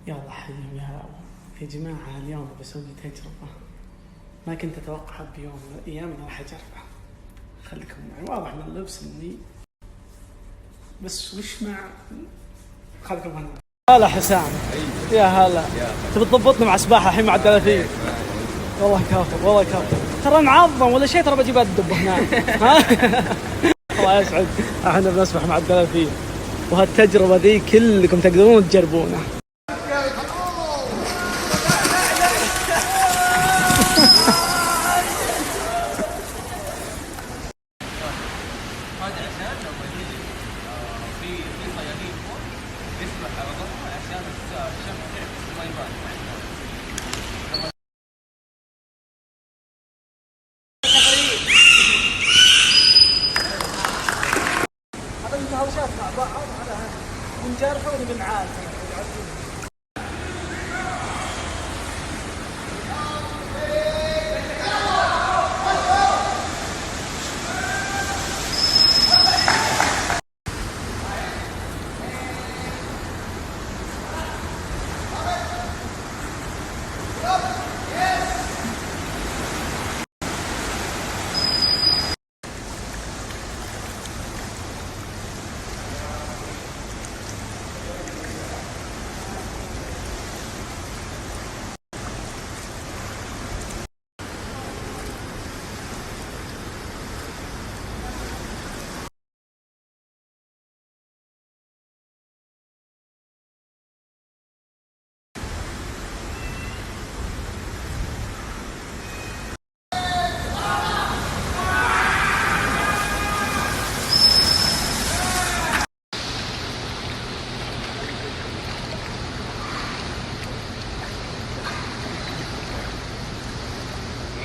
يلا حبيبي يا جماعة، اليوم بسوي تجربة ما كنت أتوقع بيوم من الأيام أنا راح أجربها. خليكم معي، واضح من اللبس إني بس وش مع خليكم هنا. هلا حسام. يا هلا. تبي تضبطني مع سباحة الحين مع الدلافين؟ والله كافر والله كافر، ترى معظم ولا شيء، ترى بجيب الدب هناك. الله يسعد. احنا بنسبح مع الدلافين، وهالتجربة ذي كلكم تقدرون تجربونها. هوشات مع بعض على بنجرحه ونبنعاد.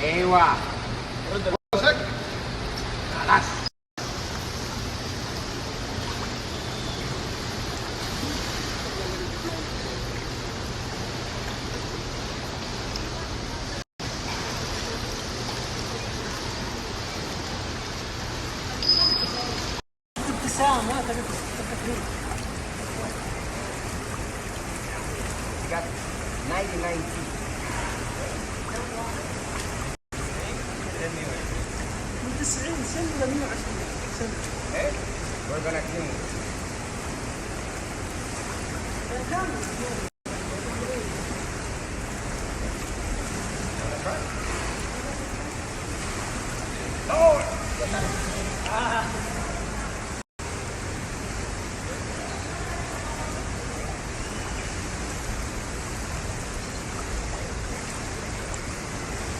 ايوه رد راسك خلاص. ابتسام ما تبي تفكرين. 90 سنة ولا 120 سنة؟ ايه؟ we're gonna clean it.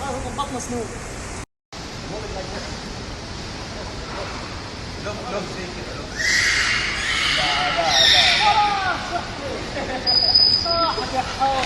هو ضبطنا سنور. لو زي كذا لو. لا صح يا حول.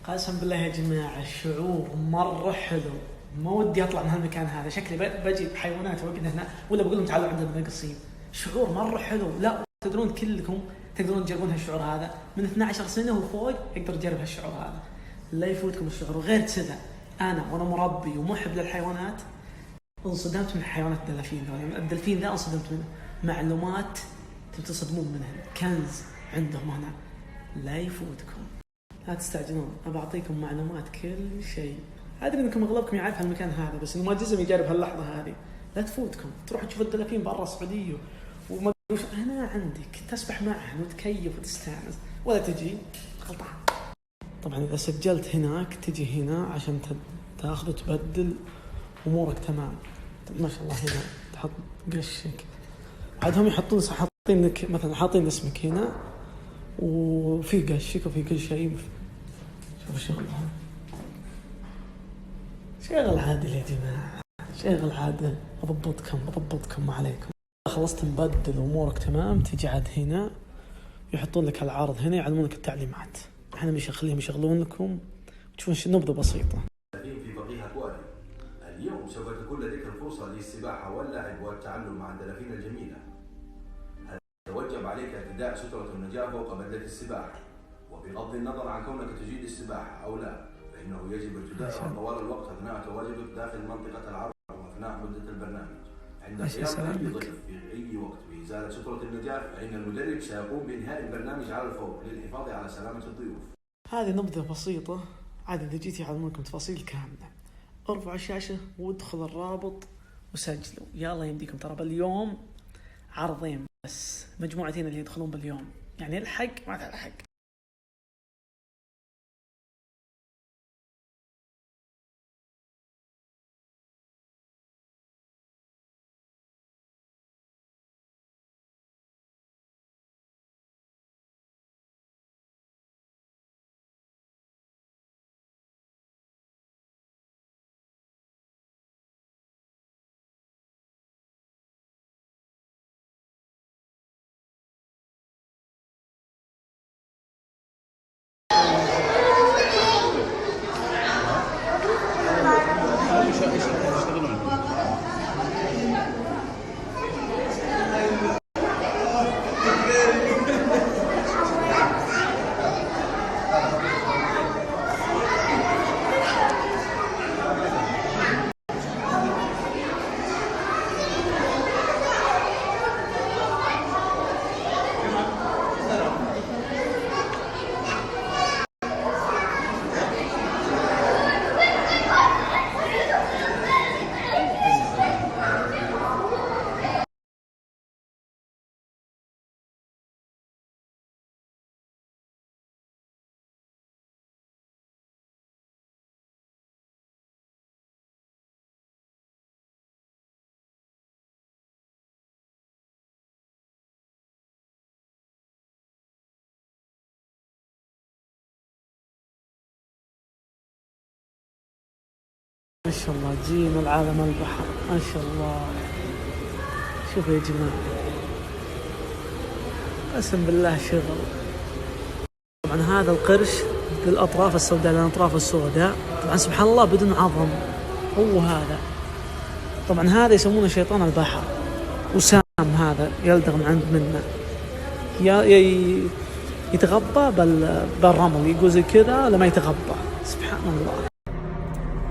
قسم بالله يا جماعة الشعور مرة حلو، ما ودي أطلع من هالمكان هذا. شكلي بجي بحيوانات وقعد هنا، ولا بقول لهم تعالوا عندنا ناقصين. شعور مرة حلو. لا تدرون كلكم تقدرون تجربون هالشعور هذا من 12 سنة وفوق، يقدر يجرب هالشعور هذا. لا يفوتكم الشعور. وغير كذا أنا وأنا مربي ومحب للحيوانات انصدمت من حيوانات الدلافين ذولا. الدلفين ذا انصدمت منه، معلومات تتصدمون منها، كنز عندهم هنا. لا يفوتكم، لا تستعجلون، أبى أعطيكم معلومات كل شيء. أدري إنكم أغلبكم يعرف هالمكان هذا، بس إنه ما جزم يجرب هاللحظة هذه. لا تفوتكم، تروح تشوف الدلافين برا السعودية وما هنا عندك تسبح معهم وتكيف وتستانس، ولا تجي غلطان. طبعا إذا سجلت هناك تجي هنا عشان تاخذ وتبدل أمورك تمام. ما شاء الله هنا تحط قشك، عادهم يحطون حاطين لك مثلا، حاطين اسمك هنا وفي قشك وفي كل شيء. شوف شغل عادل يا جماعة، شغل عاد بضبطكم ما عليكم. خلصت نبدل وامورك تمام، تجي عاد هنا يحطون لك العرض هنا، يعلمونك التعليمات. احنا نخليهم يشغلون لكم تشوفون نبذة بسيطة. في فقيهة وادي اليوم سوف تكون لديك الفرصة للسباحة واللعب والتعلم مع الدلافين الجميلة. يتوجب عليك ارتداء سترة النجاة فوق بدلة السباحة، وبغض النظر عن كونك تجيد السباحة أو لا، فإنه يجب ارتداءها طوال الوقت أثناء تواجدك داخل منطقة العرض وأثناء مدة البرنامج. عند قيام أي ضيف في أي وقت بإزالة سترة النجاة، فإن المدرب سيقوم بإنهاء البرنامج على الفور للحفاظ على سلامة الضيوف. هذه نبذة بسيطة، عاد إذا جيت يعلمونكم تفاصيل كاملة. ارفعوا الشاشة وادخلوا الرابط وسجلوا، يلا يمديكم. ترى باليوم عرضين بس، مجموعتين اللي يدخلون باليوم، يعني الحق ما تلحق. ما شاء الله جينا العالم البحر، ما شاء الله. شوفوا يا جماعة، قسم بالله شغل. طبعا هذا القرش بالأطراف السوداء، الأطراف السوداء طبعا سبحان الله بدون عظم، هو هذا. طبعا هذا يسمونه شيطان البحر، وسام هذا يلدغ من عند منا، يتغبى بالرمل، يقول زي كذا لما يتغبى. سبحان الله.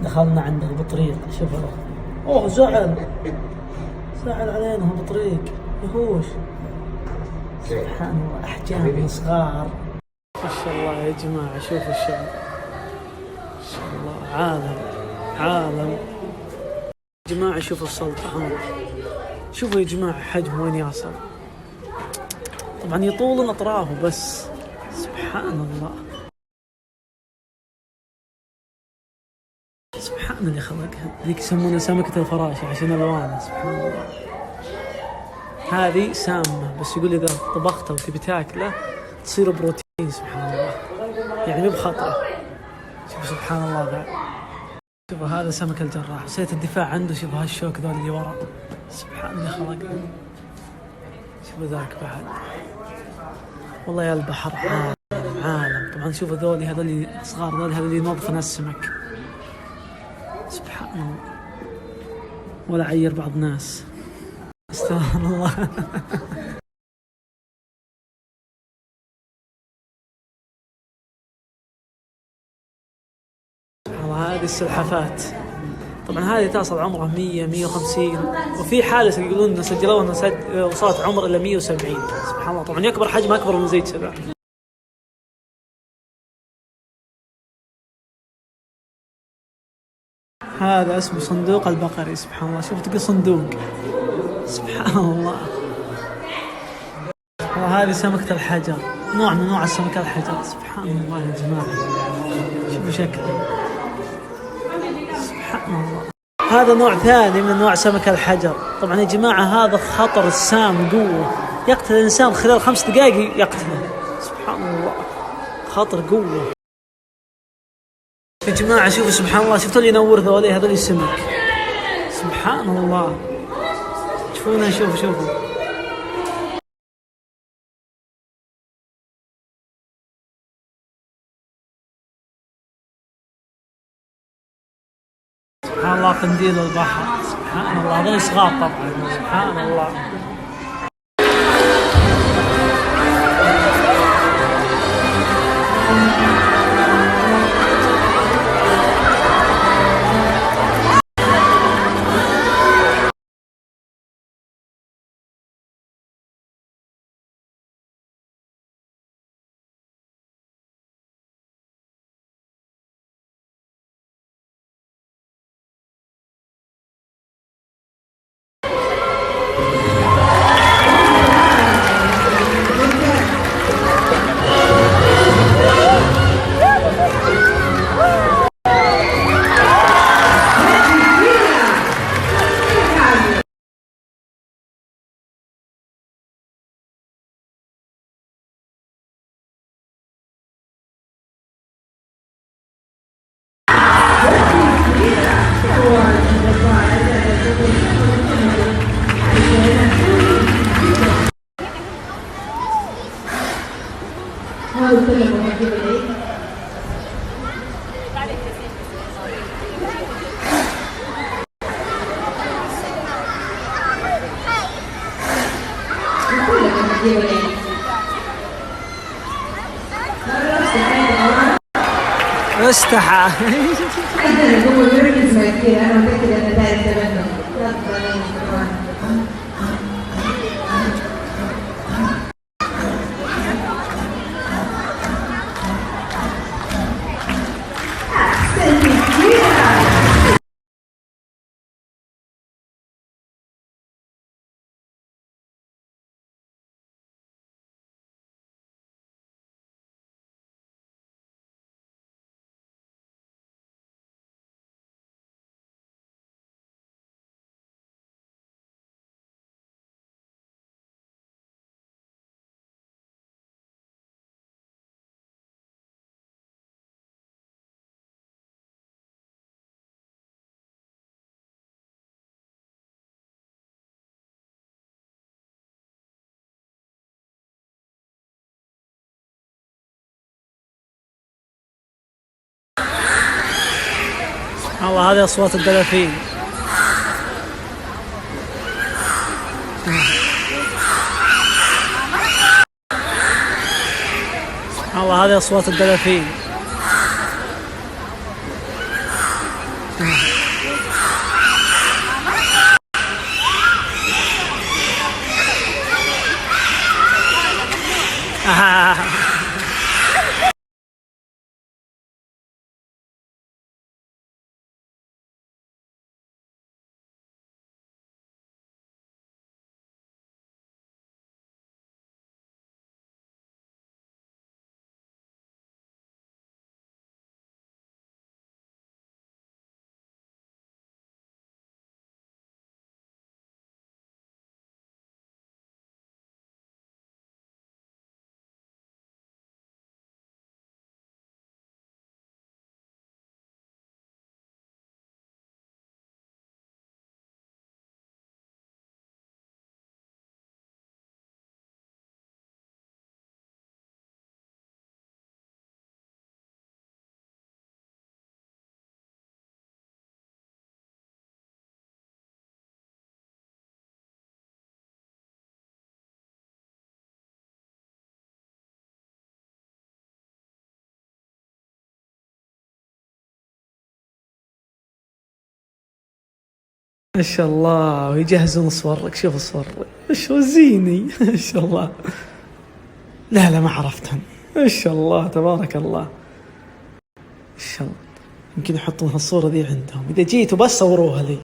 دخلنا عنده بطريق، شوفوا اوه زعل علينا بطريق يهوش. سبحان الله، احجام صغار. ما شاء الله يا جماعه، شوفوا الشعب، ما شاء الله، عالم يا جماعه. شوفوا السلطعون، شوفوا يا جماعه حجمه وين يصل. طبعا يطولون اطرافه بس، سبحان الله، سبحان اللي خلقها. ذيك يسمونها سمكة الفراشة عشان ألوانها، سبحان الله. هذه سامة، بس يقول إذا طبختها وتبي تاكله تصير بروتين، سبحان الله، يعني مو بخطرة. شوف سبحان الله ذا، شوف هذا سمك الجراح، سيت الدفاع عنده. شوف هالشوك ذول اللي ورا، سبحان اللي خلقها. شوف ذاك بعد، والله يا البحر عالم. طبعا شوف هذول صغار، هذول اللي ينظفون السمك، سبحان الله. ولا عير بعض ناس، استغفر الله. هذه السلحفات طبعا هذه تصل عمرها 100-150، وفي حادث يقولون انه سجلوها انه وصلت عمر الى 170. سبحان الله. طبعا يكبر حجم اكبر من زي كذا. هذا اسمه صندوق البقري، سبحان الله. شوف تقول صندوق، سبحان الله. وهذه سمكة الحجر، نوع من انواع السمكة الحجر، سبحان الله يا جماعة. شوفوا شكله، سبحان الله. هذا نوع ثاني من انواع سمكة الحجر. طبعا يا جماعة هذا خطر السام قوة، يقتل الانسان خلال 5 دقائق يقتله، سبحان الله، خطر قوة يا جماعة. شوفوا سبحان الله، شفتوا اللي ينور ذولي، هذول السمك، سبحان الله. تشوفونها، شوفوا سبحان الله. قنديل البحر سبحان الله. هذول صغار طبعا سبحان الله. استحى. هو يركز كثير، انا متاكد ان ده يتبنى. الله. هذه أصوات الدلافين. الله. هذه أصوات الدلافين. ما شاء الله. ويجهزون صورك. شوف الصور شو زيني. ما شاء الله. لا ما عرفتهم. ما شاء الله تبارك الله. ما شاء الله. يمكن يحطون هالصورة ذي عندهم، إذا جيتوا بس صوروها لي.